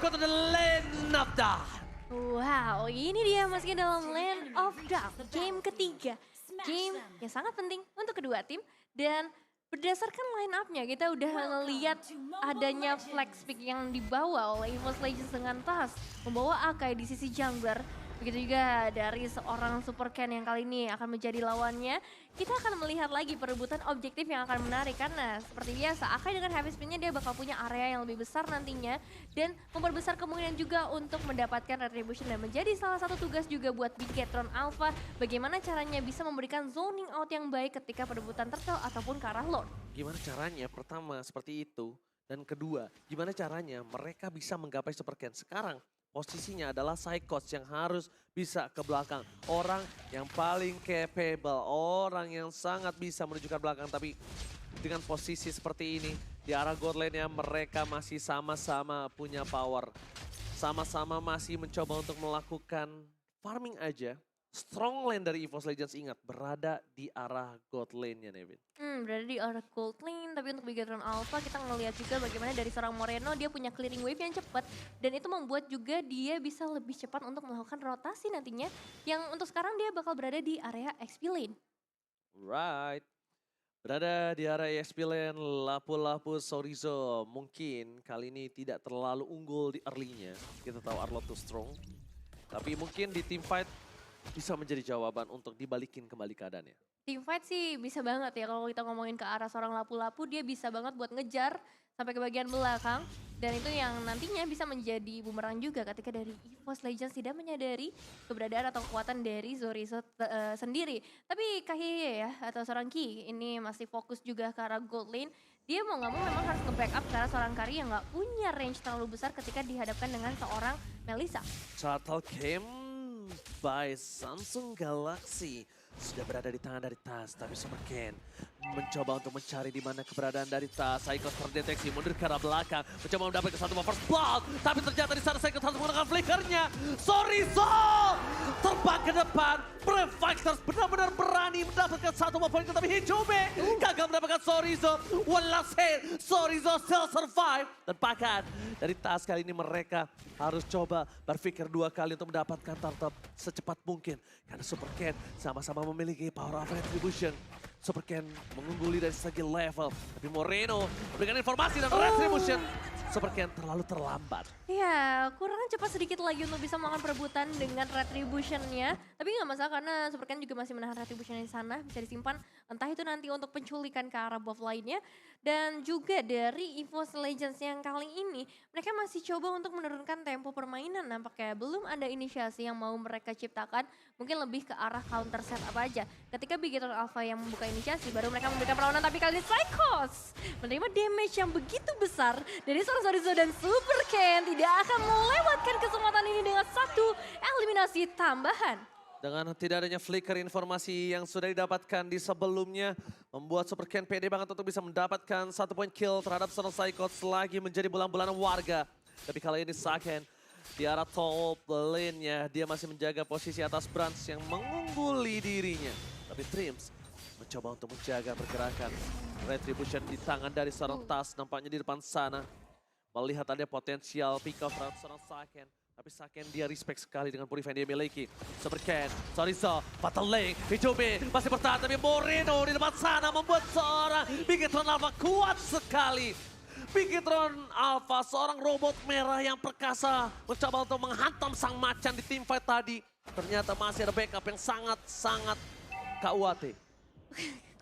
welcome to the Land of Dawn. Wow, ini dia masih dalam Land of Dawn, game ketiga. Game yang sangat penting untuk kedua tim dan berdasarkan line up-nya kita udah ngeliat adanya flex pick yang dibawa oleh EVOS Legends dengan tas membawa Akai di sisi jungler. Begitu juga dari seorang Super Ken yang kali ini akan menjadi lawannya. Kita akan melihat lagi perebutan objektif yang akan menarik karena seperti biasa Akai dengan heavy spin-nya dia bakal punya area yang lebih besar nantinya dan memperbesar kemungkinan juga untuk mendapatkan retribution dan menjadi salah satu tugas juga buat Bigetron Alpha bagaimana caranya bisa memberikan zoning out yang baik ketika perebutan turtle ataupun ke arah lord. Gimana caranya? Pertama seperti itu. Dan kedua, gimana caranya mereka bisa menggapai Super Ken sekarang? Posisinya adalah Psychos yang harus bisa ke belakang. Orang yang paling capable, orang yang sangat bisa menunjukkan belakang. Tapi dengan posisi seperti ini, di arah god lane-nya mereka masih sama-sama punya power. Sama-sama masih mencoba untuk melakukan farming aja. Strong lane dari EVOS Legends ingat, berada di arah god lane-nya Nevin. Berada di arah gold lane, tapi untuk Bigetron Alpha kita ngelihat juga bagaimana dari seorang Moreno dia punya clearing wave yang cepat dan itu membuat juga dia bisa lebih cepat untuk melakukan rotasi nantinya yang untuk sekarang dia bakal berada di area XP lane. Right. Berada di area EXP lane, Lapu-Lapu Sorizo mungkin kali ini tidak terlalu unggul di early-nya. Kita tahu Arlott too strong. Tapi mungkin di team fight bisa menjadi jawaban untuk dibalikin kembali keadaannya. Teamfight sih bisa banget ya kalau kita ngomongin ke arah seorang Lapu-Lapu dia bisa banget buat ngejar sampai ke bagian belakang. Dan itu yang nantinya bisa menjadi bumerang juga ketika dari EVOS Legends tidak menyadari keberadaan atau kekuatan dari Zorizo sendiri. Tapi Kahiye ya atau seorang Ki ini masih fokus juga ke arah gold lane. Dia mau nggak mau memang harus nge-backup karena seorang Kari yang nggak punya range terlalu besar ketika dihadapkan dengan seorang Melissa. Shuttle Cam by Samsung Galaxy sudah berada di tangan dari Tas, tapi Super Ken mencoba untuk mencari di mana keberadaan dari Tas. Psychos terdeteksi mundur ke arah belakang, mencoba mendapatkan satu first blood, tapi ternyata di sana Psychos harus menggunakan flickernya. Sorizo terbang ke depan, Brave Fighters benar-benar berani mendapatkan satu poin, tapi Hijobe gagal mendapatkan Sorizo. One last hit, Sorizo still survive. Dan bahkan dari Tas kali ini mereka harus coba berpikir dua kali untuk mendapatkan turtle secepat mungkin. Karena Super Ken sama-sama memiliki power of retribution. Super Ken mengungguli dari segi level. Tapi Moreno memberikan informasi dan retribution. Super Ken terlalu terlambat. Ya, kurang cepat sedikit lagi untuk bisa melakukan perebutan dengan retribution-nya. Tapi nggak masalah karena Super Ken juga masih menahan retribution di sana. Bisa disimpan entah itu nanti untuk penculikan ke arah buff lainnya. Dan juga dari EVOS Legends yang kali ini mereka masih coba untuk menurunkan tempo permainan. Nampaknya belum ada inisiasi yang mau mereka ciptakan. Mungkin lebih ke arah counter set apa aja. Ketika Bigetron Alpha yang membuka inisiasi baru mereka memberikan perlawanan. Tapi kali ini Psychos menerima damage yang begitu besar dari seorang Sorizo dan Super Ken tidak akan melewatkan kesempatan ini dengan satu eliminasi tambahan. Dengan tidak adanya flicker informasi yang sudah didapatkan di sebelumnya, membuat Super Ken pede banget untuk bisa mendapatkan satu poin kill terhadap seorang Psychos lagi menjadi bulan-bulanan warga. Tapi kali ini Saken di arah top lane-nya, dia masih menjaga posisi atas Branch yang mengungguli dirinya. Tapi Trims mencoba untuk menjaga pergerakan. Retribution di tangan dari seorang Tas nampaknya di depan sana. Melihat ada potensial pick off terhadap seorang Saken. Tapi Saken dia respect sekali dengan purify yang dia miliki. Super Ken, Sorizo, Fatal Lane, Hijobe masih bertahan. Tapi Moreno di depan sana membuat seorang Bigetron Alpha kuat sekali. Bigetron Alpha, seorang robot merah yang perkasa, mencoba untuk menghantam sang macan di teamfight tadi. Ternyata masih ada backup yang sangat-sangat KUAT.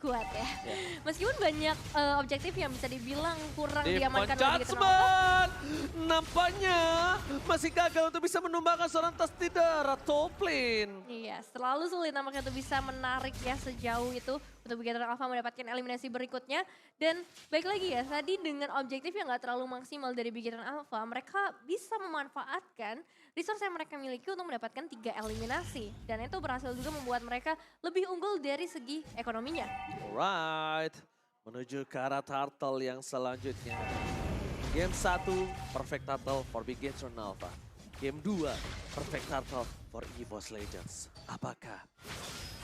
Kuat ya. Meskipun banyak objektif yang bisa dibilang kurang Demon diamankan oleh Bigetron Alpha. Judgment nampaknya masih gagal untuk bisa menumbangkan seorang Tas di daerah top lane. Iya, selalu sulit nampaknya untuk bisa menarik ya sejauh itu untuk Bigetron Alpha mendapatkan eliminasi berikutnya. Dan baik lagi ya, tadi dengan objektif yang gak terlalu maksimal dari Bigetron Alpha, mereka bisa memanfaatkan resource yang mereka miliki untuk mendapatkan 3 eliminasi. Dan itu berhasil juga membuat mereka lebih unggul dari segi ekonominya. Alright, menuju ke arah turtle yang selanjutnya. Game 1, perfect turtle for Bigetron Alpha. Game 2, perfect turtle for EVOS Legends. Apakah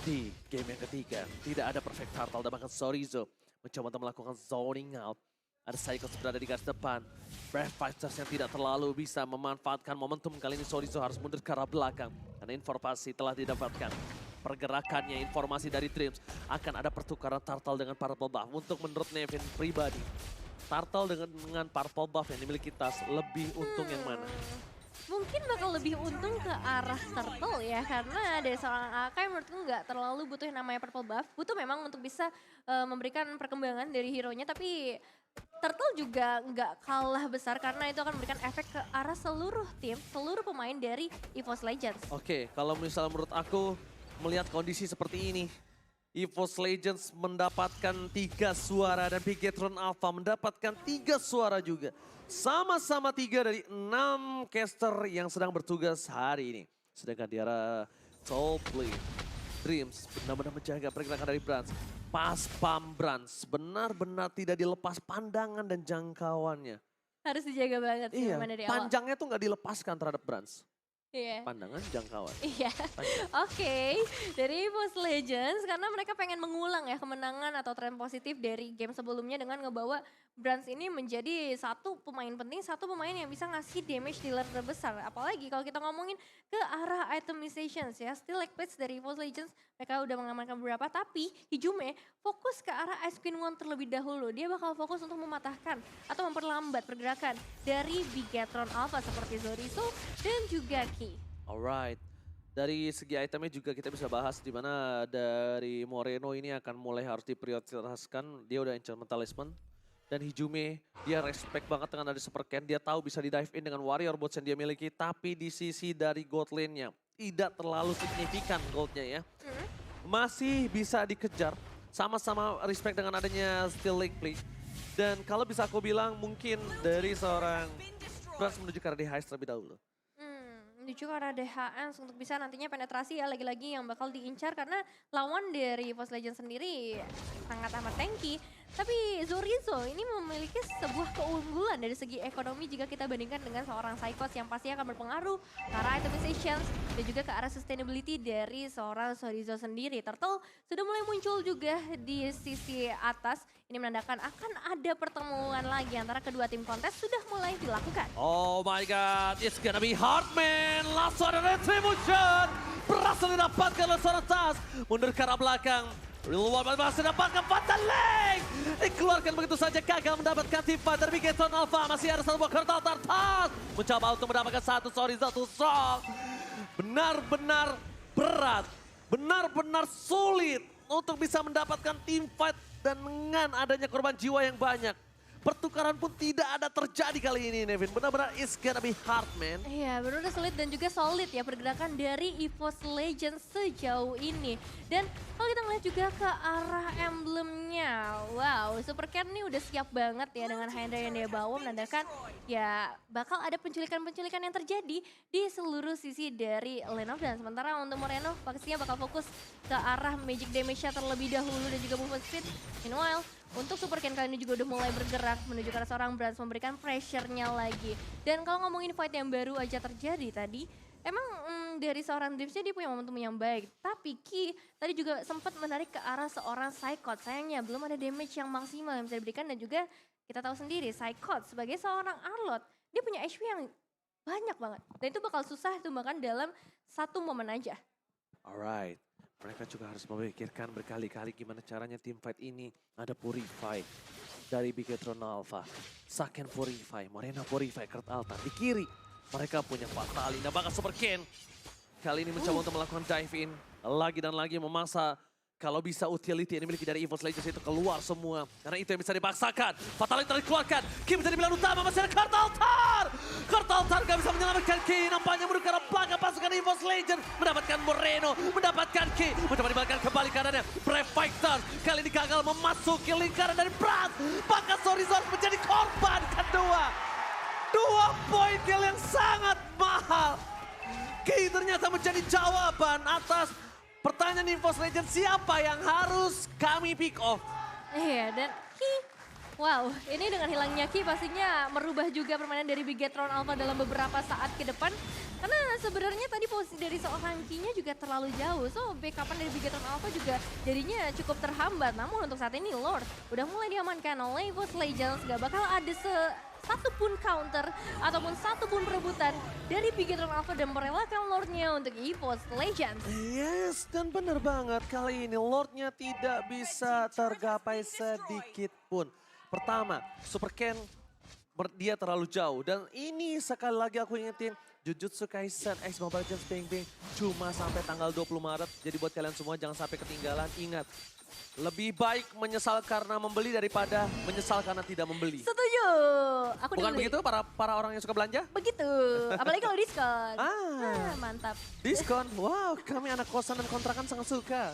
di game yang ketiga tidak ada perfect turtle dan bahkan Sorizo mencoba untuk melakukan zoning out? Ada Psychos berada di garis depan. Brave Fighters yang tidak terlalu bisa memanfaatkan momentum kali ini. Sorizo harus mundur ke arah belakang. Karena informasi telah didapatkan. Pergerakannya, informasi dari Dreams. Akan ada pertukaran Turtle dengan Purple Buff. Untuk menurut Nevin pribadi, Turtle dengan Purple Buff yang dimiliki Tas lebih untung yang mana? Mungkin bakal lebih untung ke arah Turtle ya, karena dari seorang Akai menurutku nggak terlalu butuh yang namanya purple buff. Butuh memang untuk bisa memberikan perkembangan dari hero-nya, tapi Turtle juga nggak kalah besar karena itu akan memberikan efek ke arah seluruh tim, seluruh pemain dari EVOS Legends. Oke, kalau misalnya menurut aku melihat kondisi seperti ini, EVOS Legends mendapatkan 3 suara dan Bigetron Alpha mendapatkan 3 suara juga. Sama-sama 3 dari 6 caster yang sedang bertugas hari ini. Sedangkan di arah Soulplay, Dreams benar-benar menjaga pergerakan dari Brans. Pas pam Brans benar-benar tidak dilepas pandangan dan jangkauannya. Harus dijaga banget sih Iya, memang dari awal. panjangnya tuh nggak dilepaskan terhadap Brans. Iya. Pandangan, jangkauan. Iya, oke. Dari EVOS Legends karena mereka pengen mengulang ya kemenangan atau tren positif dari game sebelumnya dengan ngebawa Brans ini menjadi satu pemain penting, satu pemain yang bisa ngasih damage dealer terbesar. Apalagi kalau kita ngomongin ke arah itemizations ya, still like plates dari EVOS Legends mereka udah mengamankan beberapa, tapi Hijume fokus ke arah Ice Queen One terlebih dahulu. Dia bakal fokus untuk mematahkan atau memperlambat pergerakan dari Bigetron Alpha seperti Zorizo dan juga Ki. Alright. Dari segi itemnya juga kita bisa bahas di mana dari Moreno ini akan mulai harus diprioritaskan. Dia udah Enchantment Talisman. Dan Hijume, dia respect banget dengan ada Super Ken. Dia tahu bisa di-dive in dengan Warrior Bots yang dia miliki. Tapi di sisi dari gold lane-nya, tidak terlalu signifikan goldnya ya. Masih bisa dikejar. Sama-sama respect dengan adanya Steel Lake Play. Dan kalau bisa aku bilang mungkin dari seorang Brans menuju ke arah DHS terlebih dahulu. Menuju ke arah DHS untuk bisa nantinya penetrasi ya, lagi-lagi yang bakal diincar karena lawan dari EVOS Legends sendiri sangat amat tanky. Tapi Zorizo ini memiliki sebuah keunggulan dari segi ekonomi jika kita bandingkan dengan seorang Psychos yang pasti akan berpengaruh ke arah itemization dan juga ke arah sustainability dari seorang Zorizo sendiri. Turtle sudah mulai muncul juga di sisi atas. Ini menandakan akan ada pertemuan lagi antara kedua tim kontes sudah mulai dilakukan. Oh my god, it's gonna be hard man. Langsung ada retribution. Berhasil didapatkan oleh seorang Tas. Mundur ke arah belakang. Real One berhasil didapatkan Fatal Link. Dikeluarkan begitu saja, gagal mendapatkan tim fight dari Bigetron Alpha. Masih ada satu buah Turtle Tas. Mencoba untuk mendapatkan satu result strong. Benar-benar berat. Benar-benar sulit untuk bisa mendapatkan tim fight. Dan dengan adanya korban jiwa yang banyak, pertukaran pun tidak ada terjadi kali ini, Nevin. Benar-benar it's gonna be hard, man. Iya, benar-benar sulit dan juga solid ya pergerakan dari EVOS Legends sejauh ini. Dan kalau kita ngeliat juga ke arah emblemnya, wow, Super Cat ini udah siap banget ya dengan Hyundai yang dia bawa, menandakan ya bakal ada penculikan-penculikan yang terjadi di seluruh sisi dari lane of dance. Sementara untuk Moreno pastinya bakal fokus ke arah magic damage-nya terlebih dahulu dan juga movement speed. Meanwhile, untuk Super Ken kali ini juga udah mulai bergerak menuju ke arah seorang Brans, memberikan pressure-nya lagi. Dan kalau ngomongin fight yang baru aja terjadi tadi, emang dari seorang Dreams dia punya momentum yang baik. Tapi Ki tadi juga sempat menarik ke arah seorang Psychot. Sayangnya belum ada damage yang maksimal yang bisa diberikan dan juga kita tahu sendiri Psychot sebagai seorang Arlot, dia punya HP yang banyak banget. Dan itu bakal susah ditumbangkan dalam satu momen aja. Alright. Mereka juga harus memikirkan berkali-kali gimana caranya tim fight ini. Ada Purify dari Bigetron Alpha. Saken Purify, Morena Purify, Kurt Altar. Di kiri mereka punya Fatali. Nah bakal Super Ken. Kali ini mencoba untuk melakukan dive in. Lagi dan lagi memaksa. Kalau bisa utility yang dimiliki dari EVOS Legends itu keluar semua. Karena itu yang bisa dipaksakan. Fatality telah dikeluarkan. Ki menjadi pilihan utama. Masih ada Kurt Altar. Kurt Altar gak bisa menyelamatkan Ki. Nampaknya menuju ke arah belakang pasukan EVOS Legends. Mendapatkan Moreno. Mendapatkan Ki. Mencoba dibalikkan kembali karenanya. Brave Fighters. Kali ini gagal memasuki lingkaran dari Brans. Maka Sorizon menjadi korban kedua. 2 poin kill yang sangat mahal. Ki ternyata menjadi jawaban atas pertanyaan EVOS Legends, siapa yang harus kami pick off? Iya, dan Ki Wow, ini dengan hilangnya Ki pastinya merubah juga permainan dari Bigetron Alpha dalam beberapa saat ke depan. Karena sebenarnya tadi posisi dari seorang Ki-nya juga terlalu jauh. So, backupan dari Bigetron Alpha juga jadinya cukup terhambat. Namun untuk saat ini Lord udah mulai diamankan oleh EVOS Legends. Gak bakal ada satupun counter ataupun satupun perebutan dari Bigetron Alpha dan merelakan Lordnya untuk EVOS Legends. Yes, dan benar banget kali ini Lordnya tidak bisa tergapai sedikit pun. Pertama, Super Ken dia terlalu jauh. Dan ini sekali lagi aku ingetin, Jujutsu Kaisen X Mobile Legends Bang Bang cuma sampai tanggal 20 Maret. Jadi buat kalian semua jangan sampai ketinggalan. Ingat, lebih baik menyesal karena membeli daripada menyesal karena tidak membeli. Setuju, aku Bukan dibeli. begitu para orang yang suka belanja? Begitu, apalagi kalau diskon. Ah. Mantap. Diskon, wow kami anak kosan dan kontrakan sangat suka.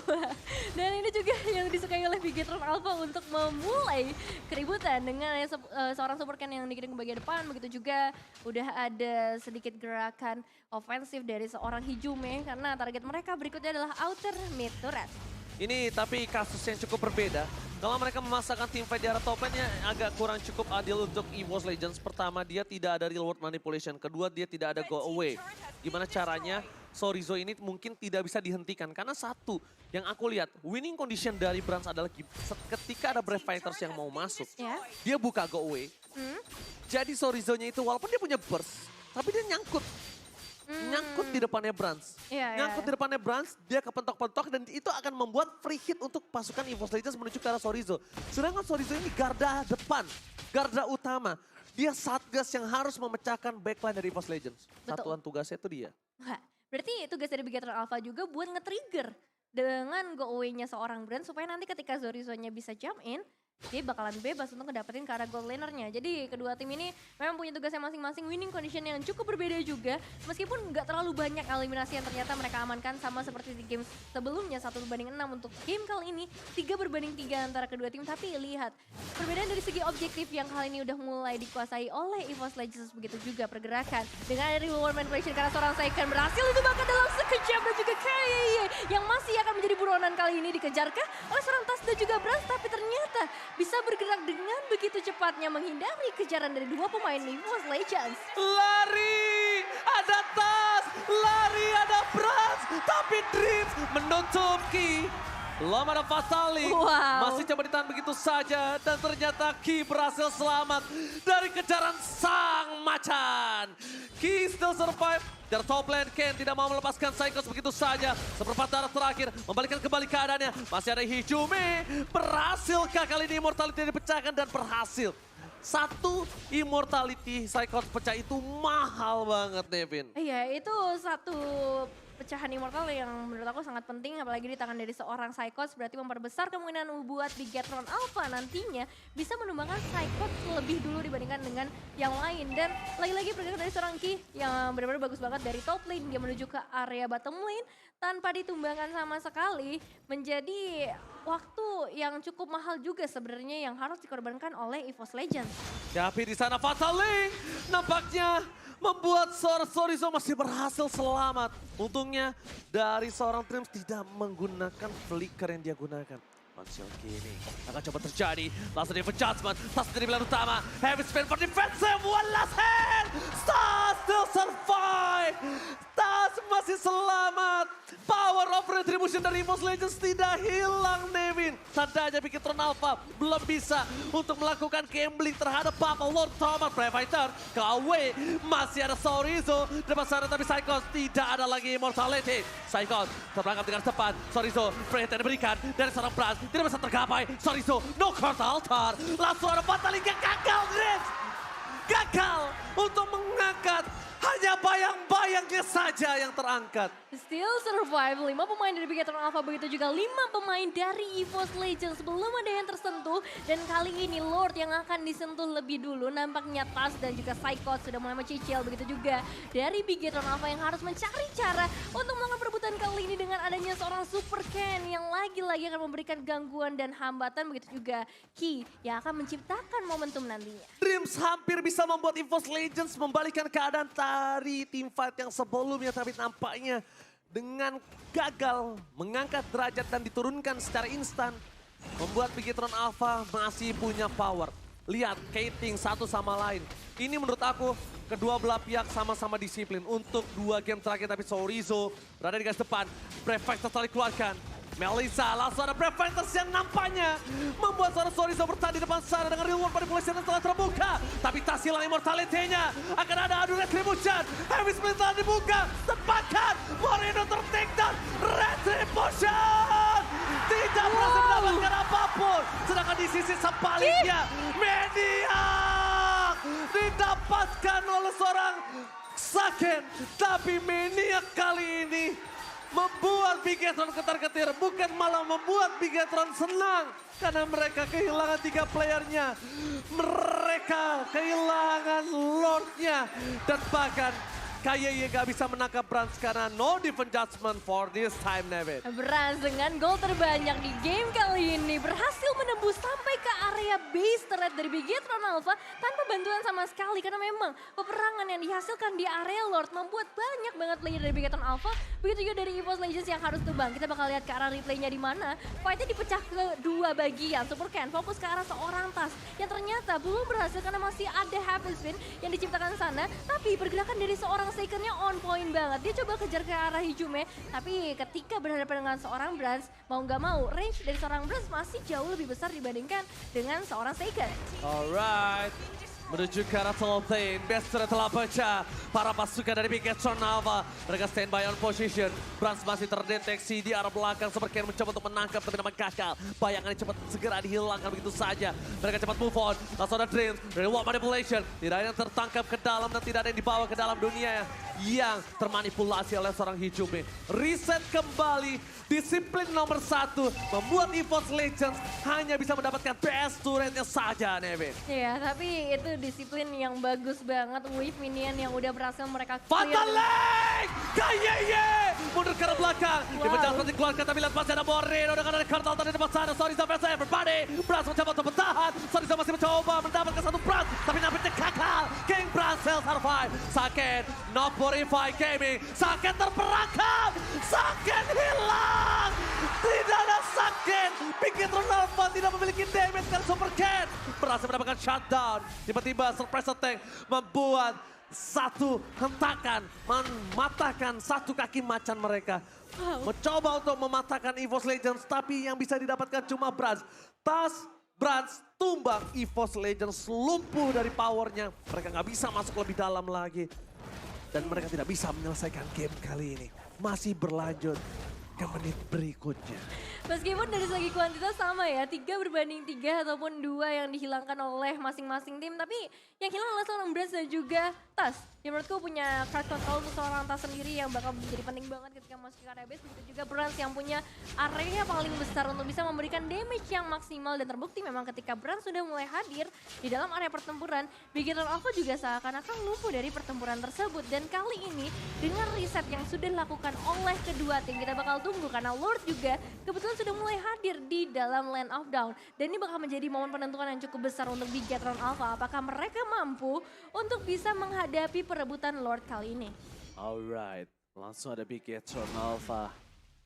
Wah, dan ini juga yang disukai oleh Bigetron Alpha untuk memulai keributan dengan seorang Super Ken yang dikirim ke bagian depan. Begitu juga udah ada sedikit gerakan ofensif dari seorang Hijume karena target mereka berikutnya adalah outer mid turret. Ini tapi kasus yang cukup berbeda. Kalau mereka memasakkan tim fight di arah top lane-nya agak kurang cukup adil untuk EVOS Legends. Pertama, dia tidak ada real world manipulation. Kedua, dia tidak ada go away. Gimana caranya Sorizo ini mungkin tidak bisa dihentikan. Karena satu, yang aku lihat, winning condition dari Brans adalah ketika ada Brave Fighters yang mau masuk, Ya. dia buka go away. Jadi Sorizo-nya itu walaupun dia punya burst, tapi dia nyangkut. Nyangkut di depannya Brans. Iya, Nyangkut di depannya Brans, dia kepentok-pentok dan itu akan membuat free hit untuk pasukan EVOS Legends menuju ke arah Sorizo. Sedangkan Sorizo ini garda depan, garda utama. Dia Satgas yang harus memecahkan backline dari EVOS Legends. Betul. Satuan tugasnya itu dia. Wah, berarti tugas dari Bigetron Alpha juga buat nge-trigger dengan go away-nya seorang brand supaya nanti ketika Sorizo-nya bisa jump in, dia bakalan bebas untuk ngedapetin ke arah gold laner-nya. Jadi kedua tim ini memang punya tugasnya masing-masing, winning condition yang cukup berbeda juga. Meskipun nggak terlalu banyak eliminasi yang ternyata mereka amankan sama seperti di game sebelumnya 1/6 untuk game kali ini 3/3 antara kedua tim. Tapi lihat perbedaan dari segi objektif yang kali ini udah mulai dikuasai oleh EVOS Legends, begitu juga pergerakan. Dengan ada reward manipulation karena seorang Saiken berhasil itu bahkan dalam sekejap dan juga KYY yang masih akan menjadi buronan kali ini dikejarkah oleh seorang Tas dan juga Brans, tapi ternyata bisa bergerak dengan begitu cepatnya menghindari kejaran dari dua pemain EVOS Legends. Lari, ada Tas, lari ada Brans, tapi Dreams menutup Ki. Belum ada Fatali, Wow. masih coba ditahan begitu saja dan ternyata Ki berhasil selamat dari kejaran sang macan. Ki still survive. Dari top lane, Ken tidak mau melepaskan Cycles begitu saja. Seperempat darah terakhir, membalikan kembali keadaannya. Masih ada Hijume, berhasilkah kali ini Immortality dipecahkan dan berhasil. Satu Immortality Cycles pecah itu mahal banget, Devin. Iya, itu satu pecahan immortal yang menurut aku sangat penting, apalagi di tangan dari seorang Psychos, berarti memperbesar kemungkinan buat Bigetron Alpha nantinya bisa menumbangkan Psychos lebih dulu dibandingkan dengan yang lain. Dan lagi-lagi pergerakan dari seorang Ki yang benar-benar bagus banget dari top lane, dia menuju ke area bottom lane tanpa ditumbangkan sama sekali, menjadi waktu yang cukup mahal juga sebenarnya yang harus dikorbankan oleh EVOS Legends. Tapi di sana Fatal Link nampaknya membuat seorang Sorizo masih berhasil selamat. Untungnya dari seorang Dreams tidak menggunakan flicker yang dia gunakan. Mansio kini akan coba terjadi. Langsung di adjustment. Tas dari pilihan utama. Heavy spin for defensive. One last hand. Stas still survive. Tas masih selamat. Power of retribution dari EVOS Legends tidak hilang, Nevin. Tandanya Bigetron Alpha belum bisa untuk melakukan gambling terhadap Papa Lord Thomas Brave Fighter. KW masih ada Sorizo. Depan sana tapi Psychos tidak ada lagi Immortality. Psychos terperangkap dengan tepat. Sorizo Brave yang diberikan dari seorang Brans. Tidak bisa tergapai. Sorizo no counter altar. Langsung ada Fatal yang gagal, Griff. Gagal untuk mengangkat. Hanya bayang-bayangnya saja yang terangkat. Still survive, 5 pemain dari Bigetron Alpha, begitu juga 5 pemain dari EVOS Legends. Belum ada yang tersentuh dan kali ini Lord yang akan disentuh lebih dulu. Nampaknya Tas dan juga Psychos sudah mulai mencicil, begitu juga dari Bigetron Alpha yang harus mencari cara untuk melakukan perebutan kali ini dengan adanya seorang Super Ken yang lagi-lagi akan memberikan gangguan dan hambatan. Begitu juga Ki yang akan menciptakan momentum nantinya. Dreams hampir bisa membuat EVOS Legends membalikan keadaan dari tim fight yang sebelumnya, tapi nampaknya dengan gagal mengangkat derajat dan diturunkan secara instan, membuat Bigetron Alpha masih punya power. Lihat, Kating satu sama lain. Ini menurut aku, kedua belah pihak sama-sama disiplin untuk 2 game terakhir. Tapi Sorizo berada di garis depan, Brave Fighters telah dikeluarkan. Melisa langsung ada Brave Fighters yang nampaknya membuat seorang Sorizo bertahan di depan sana dengan real world manipulation yang telah terbuka. Tapi tas hilang immortality-nya, akan ada adu retribution. Heavy Split telah dibuka, tepakan, Moreno ter-takedown, retribution! Tidak berhasil mendapatkan apapun, sedangkan di sisi sebaliknya, Maniac didapatkan oleh seorang Saken. Tapi Maniac kali ini membuat Bigetron ketar-ketir, bukan malah membuat Bigetron senang. Karena mereka kehilangan 3 playernya, mereka kehilangan Lordnya, dan bahkan KYY gak bisa menangkap Brans karena no defense judgment for this time, Nevin. Brans dengan gol terbanyak di game kali ini berhasil menembus sampai ke area base turret dari Bigetron Alpha tanpa bantuan sama sekali. Karena memang peperangan yang dihasilkan di area Lord membuat banyak banget player dari Bigetron Alpha. Begitu juga dari EVOS Legends yang harus tumbang. Kita bakal lihat ke arah replaynya di mana fightnya dipecah ke 2 bagian. Super Ken fokus ke arah seorang tas yang ternyata belum berhasil karena masih ada happy spin yang diciptakan sana. Tapi pergerakan dari seorang Sakernya on point banget. Dia coba kejar ke arah Hijume, tapi ketika berhadapan dengan seorang Brans, mau nggak mau range dari seorang Brans masih jauh lebih besar dibandingkan dengan seorang Saker. Alright, menuju ke arah top lane, Bester telah pecah. Para pasukan dari Bigetron Alpha, mereka standby on position. Brans masih terdeteksi di arah belakang. Super Ken mencoba untuk menangkap, tapi namanya gagal. Bayangannya cepat segera dihilangkan begitu saja. Mereka cepat move on, langsung ada Dreams, Reward Manipulation. Tidak ada yang tertangkap ke dalam dan tidak ada yang dibawa ke dalam dunia yang termanipulasi oleh seorang Hijume. Reset kembali, disiplin nomor 1 membuat EVOS Legends hanya bisa mendapatkan PS turretnya saja, Nevin. Iya, tapi itu disiplin yang bagus banget. Wave minion yang udah berhasil mereka Fatal clear. Link! KYY! Mundur ke arah belakang. Wow. Dia menjauh dikeluarkan, tapi lihat masih ada Moreno dengan ada kartal tadi depan sana. Sorizo versus everybody. Brans mencoba untuk bertahan. Sorizo masih mencoba mendapatkan satu Brans, tapi nampaknya gagal. King Brans self survive. Saken, not Purify Gaming. Saken terperangkap. Saken hilang. Tidak ada Saken. Bigetron Alpha tidak memiliki damage dan Super Ken berhasil mendapatkan shutdown. Tiba-tiba surprise attack membuat satu hentakan, mematahkan satu kaki macan mereka. Mencoba untuk mematahkan EVOS Legends, tapi yang bisa didapatkan cuma Brans. Tas Brans tumbang, EVOS Legends lumpuh dari powernya. Mereka nggak bisa masuk lebih dalam lagi. Dan mereka tidak bisa menyelesaikan game kali ini. Masih berlanjut ke menit berikutnya. Meskipun dari segi kuantitas sama ya, 3 berbanding 3 ataupun 2 yang dihilangkan oleh masing-masing tim. Tapi yang hilang adalah seorang Brans dan juga Tas. Yang menurutku punya card control untuk seorang Tas sendiri yang bakal menjadi penting banget ketika masuk ke area base. Begitu juga Brans yang punya area paling besar untuk bisa memberikan damage yang maksimal. Dan terbukti memang ketika Brans sudah mulai hadir di dalam area pertempuran, Bigetron Alpha juga seakan-akan lumpuh dari pertempuran tersebut. Dan kali ini dengan reset yang sudah dilakukan oleh kedua tim, kita bakal tunggu karena Lord juga kebetulan sudah mulai hadir di dalam Land of Dawn. Dan ini bakal menjadi momen penentuan yang cukup besar untuk Bigetron Alpha. Apakah mereka mampu untuk bisa menghadapi perebutan Lord kali ini? Alright, langsung ada Bigetron Alpha.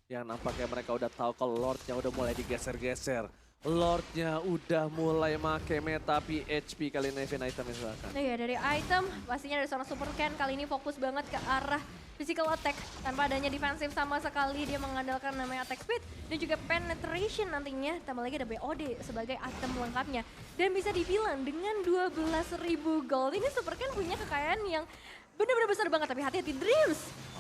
Yang nampaknya mereka udah tahu kalau Lordnya udah mulai digeser-geser. Lordnya udah mulai make meta PHP kali ini event item misalkan. Nah ya, dari item pastinya dari seorang Super Ken kali ini fokus banget ke arah physical attack tanpa adanya defensif sama sekali. Dia mengandalkan namanya attack speed dan juga penetration nantinya, tambah lagi ada BOD sebagai item lengkapnya. Dan bisa dibilang dengan 12.000 gold ini Super Ken punya kekayaan yang benar-benar besar banget, tapi hati-hati Dreams.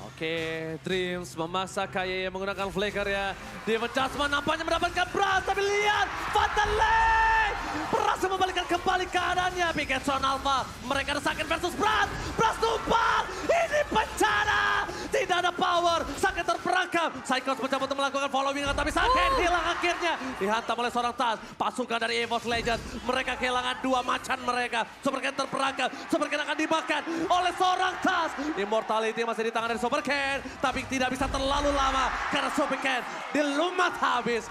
Oke, Dreams memaksa KYY menggunakan flicker ya. Dia menjudgment nampaknya mendapatkan Brans, tapi lihat Fatal Link berhasil membalikkan kembali keadaannya. Bigetron Alpha, mereka ada Saken versus Brans. Brans tumpah, ini bencana. Tidak ada power, Saken terperangkap. Psychos mencoba untuk melakukan following, tapi Saken hilang akhirnya. Dihantam oleh seorang Tas, pasukan dari EVOS Legends. Mereka kehilangan 2 macan mereka. Super Ken terperangkap, Super Ken akan dimakan oleh seorang Tas. Immortality masih di tangan dari Super Ken, tapi tidak bisa terlalu lama karena Super Ken dilumat habis.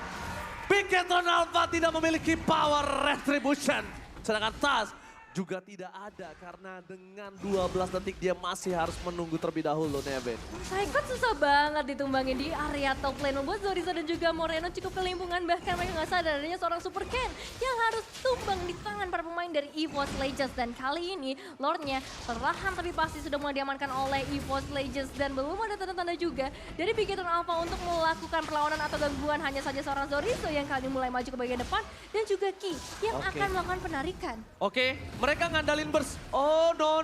Bigetron Alpha tidak memiliki power retribution, sedangkan Tas juga tidak ada karena dengan 12 detik dia masih harus menunggu terlebih dahulu, Nevin. Saikot susah banget ditumbangin di area top lane. Membuat Zorizo dan juga Moreno cukup kelimpungan. Bahkan mereka nggak sadar adanya seorang Super Ken yang harus tumbang di tangan para pemain dari EVOS Legends. Dan kali ini Lordnya perlahan tapi pasti sudah mulai diamankan oleh EVOS Legends. Dan belum ada tanda-tanda juga dari Bigetron Alpha untuk melakukan perlawanan atau gangguan. Hanya saja seorang Zorizo yang kali ini mulai maju ke bagian depan. Dan juga Ki yang akan melakukan penarikan. Oke, mereka ngandalin burst. Oh no.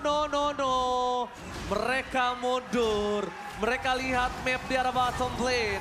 Mereka mundur. Mereka lihat map di arah bottom lane.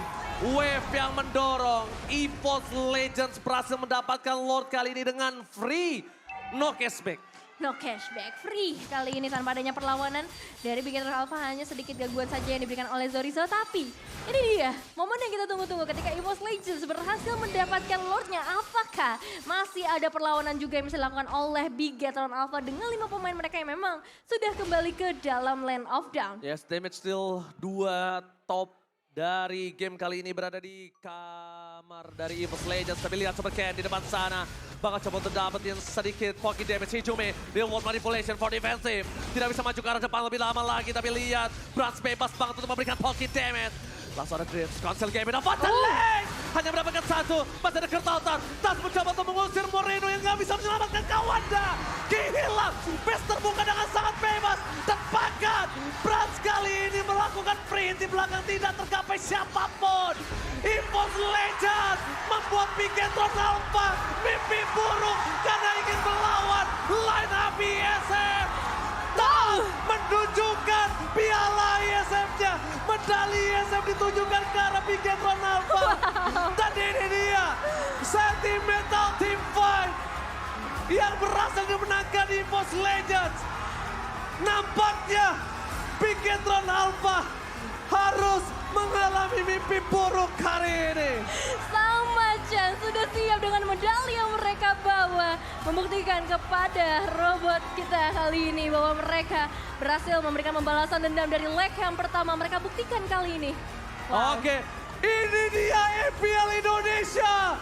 Wave yang mendorong. EVOS Legends berhasil mendapatkan Lord kali ini dengan free. No cashback. No cashback, free kali ini tanpa adanya perlawanan dari Bigetron Alpha. Hanya sedikit gangguan saja yang diberikan oleh Zorizo. Tapi ini dia momen yang kita tunggu-tunggu ketika EVOS Legends berhasil mendapatkan Lordnya. Apakah masih ada perlawanan juga yang bisa dilakukan oleh Bigetron Alpha dengan 5 pemain mereka yang memang sudah kembali ke dalam Land of Dawn. Yes, damage still 2 top dari game kali ini berada di kamar dari EVOS Legends. Tapi lihat Super Ken di depan sana. Bakal coba untuk dapetin sedikit pocket damage. Hijume, real world manipulation for defensive. Tidak bisa maju ke arah depan lebih lama lagi. Tapi lihat, Brans bebas banget untuk memberikan pocket damage. Langsung ada Grips, cancel game, dan Fatal Lane hanya mendapatkan 1. Masih ada Kertautan, Tas mencoba untuk mengusir Moreno yang gak bisa menyelamatkan kawannya. Hilang, base terbuka dengan sangat bebas. Dan pakat, Brans kali ini melakukan free di belakang tidak tergapai siapapun. EVOS Legends membuat Bigetron Alpha mimpi buruk karena ingin melawan line up ISM. Menunjukkan piala ISM-nya. Medali ISM ditunjukkan ke arah Bigetron Alpha. Dan ini dia Sentimental Team Fight yang berhasil dimenangkan EVOS Legends. Nampaknya Bigetron Alpha harus mengalami mimpi buruk hari ini. Sama Chan sudah siap dengan medali yang mereka bawa. Membuktikan kepada robot kita kali ini bahwa mereka berhasil memberikan pembalasan dendam dari leg yang pertama. Mereka buktikan kali ini. Wow. Oke, ini dia EPL Indonesia.